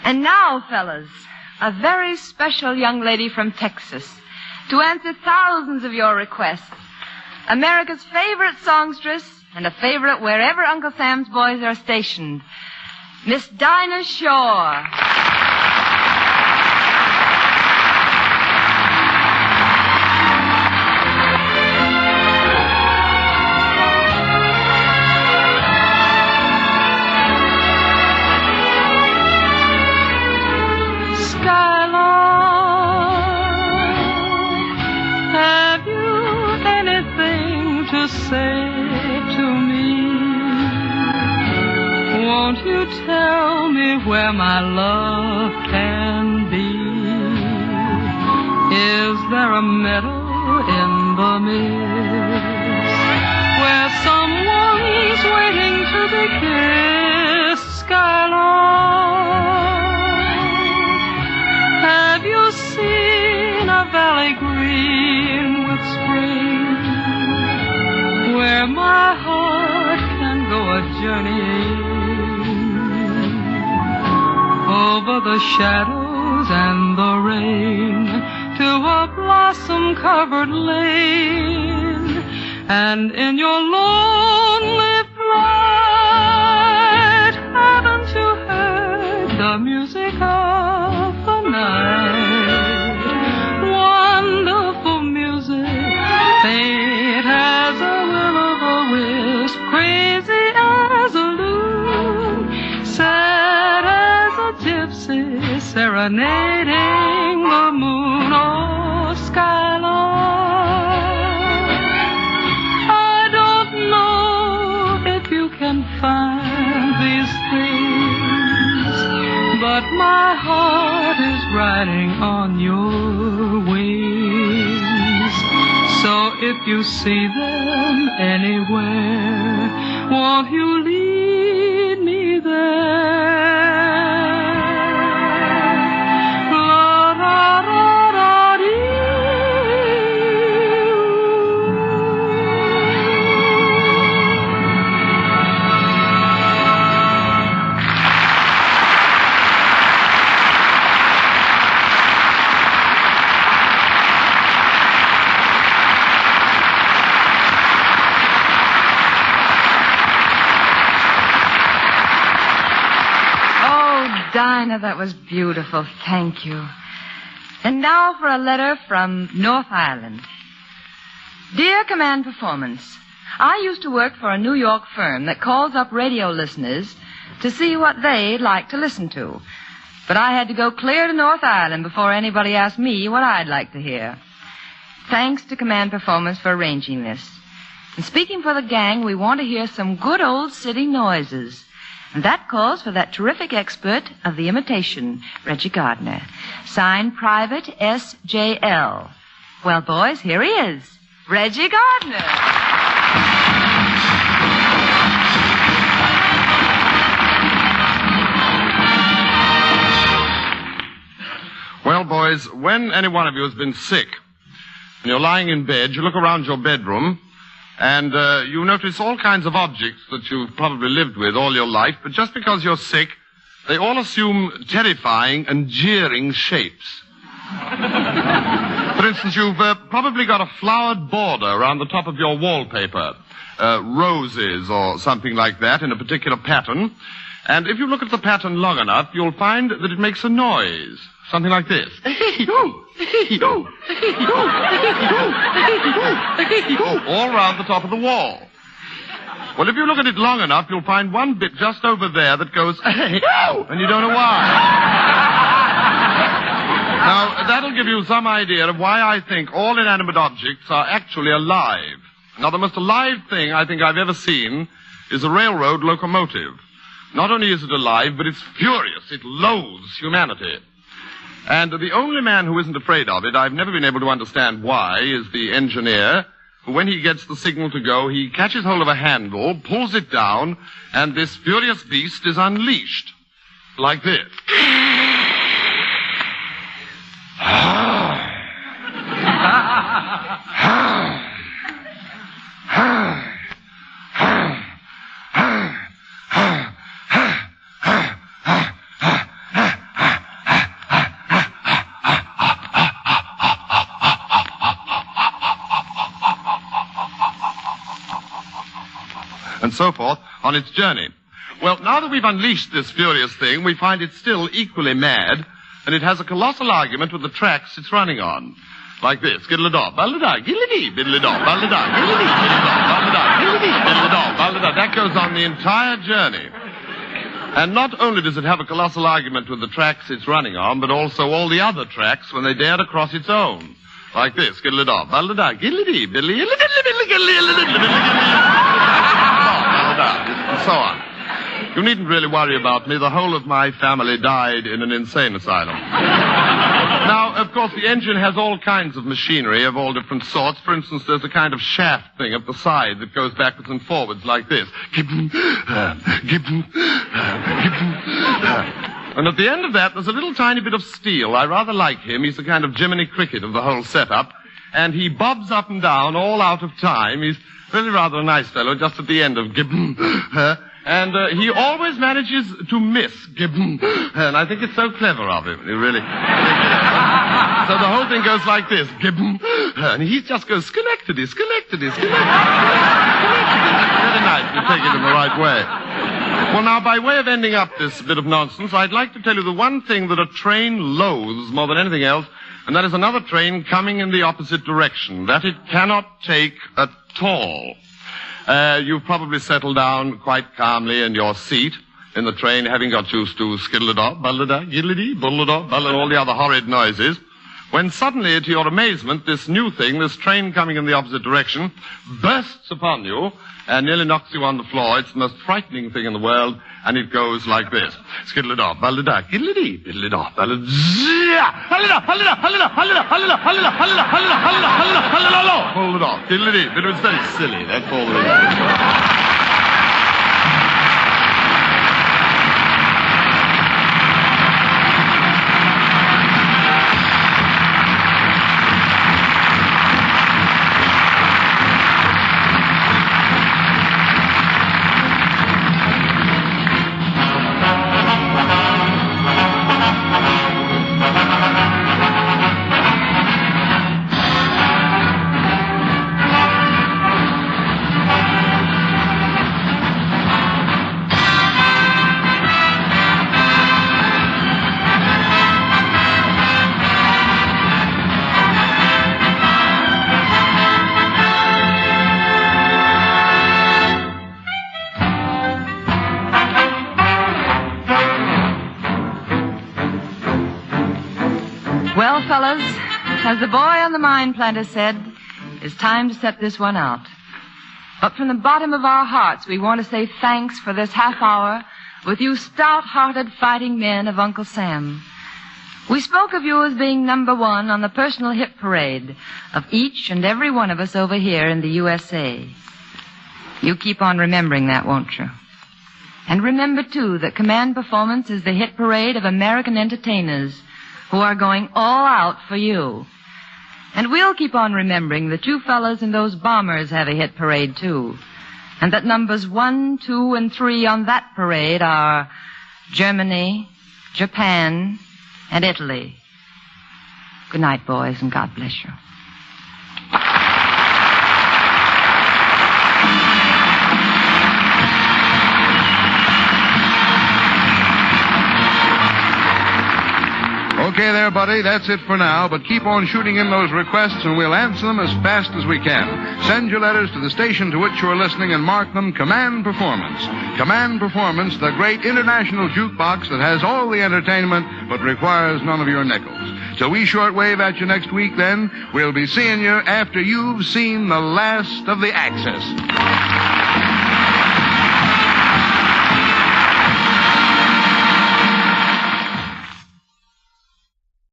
And now, fellas, a very special young lady from Texas to answer thousands of your requests. America's favorite songstress and a favorite wherever Uncle Sam's boys are stationed, Miss Dinah Shore. Tell me where my love can be. Is there a meadow in the mist where someone's waiting to be kissed? Skylark, have you seen a valley green with spring where my heart can go a journeying over the shadows and the rain to a blossom-covered lane? And in your lonely flight, haven't you heard the music of the night? Wonderful music, faint as a will-o'-the-wisp, crazy as a loon, sad as a gypsy serenading the moon. Oh, Skylark, I don't know if you can find these things, but my heart is riding on your wings. So if you see them anywhere, won't you lead me there? Dinah, that was beautiful. Thank you. And now for a letter from North Island. Dear Command Performance, I used to work for a New York firm that calls up radio listeners to see what they'd like to listen to. But I had to go clear to North Island before anybody asked me what I'd like to hear. Thanks to Command Performance for arranging this. And speaking for the gang, we want to hear some good old city noises. And that calls for that terrific expert of the imitation, Reggie Gardner. Signed Private S.J.L. Well, boys, here he is, Reggie Gardner. Well, boys, when any one of you has been sick and you're lying in bed, you look around your bedroom and you notice all kinds of objects that you've probably lived with all your life, but just because you're sick, they all assume terrifying and jeering shapes. For instance, you've probably got a flowered border around the top of your wallpaper, roses or something like that in a particular pattern. And if you look at the pattern long enough, you'll find that it makes a noise. Something like this. All round the top of the wall. Well, if you look at it long enough, you'll find one bit just over there that goes, and you don't know why. Now, that'll give you some idea of why I think all inanimate objects are actually alive. Now, the most alive thing I think I've ever seen is a railroad locomotive. Not only is it alive, but it's furious. It loathes humanity. And the only man who isn't afraid of it, I've never been able to understand why, is the engineer, who when he gets the signal to go, he catches hold of a handle, pulls it down, and this furious beast is unleashed. Like this. and so forth on its journey. Well, now that we've unleashed this furious thing, we find it still equally mad, and it has a colossal argument with the tracks it's running on. Like this. Skiddle-a-daw, ball-a-daw, giddle-a-dee, biddle-a-daw, ball-a-daw, giddle-a-dee, biddle-a-daw, ball-a-daw, giddle-a-dee, biddle-a-daw, ball-a-daw. That goes on the entire journey. And not only does it have a colossal argument with the tracks it's running on, but also all the other tracks when they dare to cross its own. Like this. Skiddle-a-daw, ball-a-daw, giddle-a-dee, biddle-a-dee, and so on. You needn't really worry about me. The whole of my family died in an insane asylum. Now, of course, the engine has all kinds of machinery of all different sorts. For instance, there's a kind of shaft thing at the side that goes backwards and forwards like this. And at the end of that, there's a little tiny bit of steel. I rather like him. He's the kind of Jiminy Cricket of the whole setup. And he bobs up and down all out of time. He's really rather a nice fellow just at the end of and he always manages to miss Gibbon. And I think it's so clever of him. He really... So the whole thing goes like this. Gibbon. And he just goes, Schenectady. Really nice. You take it in the right way. Well, now, by way of ending up this bit of nonsense, I'd like to tell you the one thing that a train loathes more than anything else, and that is another train coming in the opposite direction. That it cannot take at all. You've probably settled down quite calmly in your seat in the train, having got used to skiddle-a-daw, ball-a-daw, giddle-a-dee, bull-a-daw, and all the other horrid noises, when suddenly, to your amazement, this new thing, this train coming in the opposite direction, bursts upon you and nearly knocks you on the floor. It's the most frightening thing in the world, and it goes like this. Skiddle-a-daw, ball-a-daw, giddle-a-dee, biddle-a-daw, ball-a-daw, hold-a-daw, giddle-a-dee. But it's very silly, that's all there is. Well, fellas, as the boy on the mine planter said, it's time to set this one out. But from the bottom of our hearts, we want to say thanks for this half hour with you stout-hearted fighting men of Uncle Sam. We spoke of you as being number one on the personal hit parade of each and every one of us over here in the USA. You keep on remembering that, won't you? And remember, too, that Command Performance is the hit parade of American entertainers who are going all out for you. And we'll keep on remembering that you fellas and those bombers have a hit parade, too. And that numbers 1, 2, and 3 on that parade are Germany, Japan, and Italy. Good night, boys, and God bless you. Okay there, buddy. That's it for now. But keep on shooting in those requests, and we'll answer them as fast as we can. Send your letters to the station to which you're listening and mark them Command Performance. Command Performance, the great international jukebox that has all the entertainment but requires none of your nickels. So we shortwave at you next week, then. We'll be seeing you after you've seen the last of the Axis.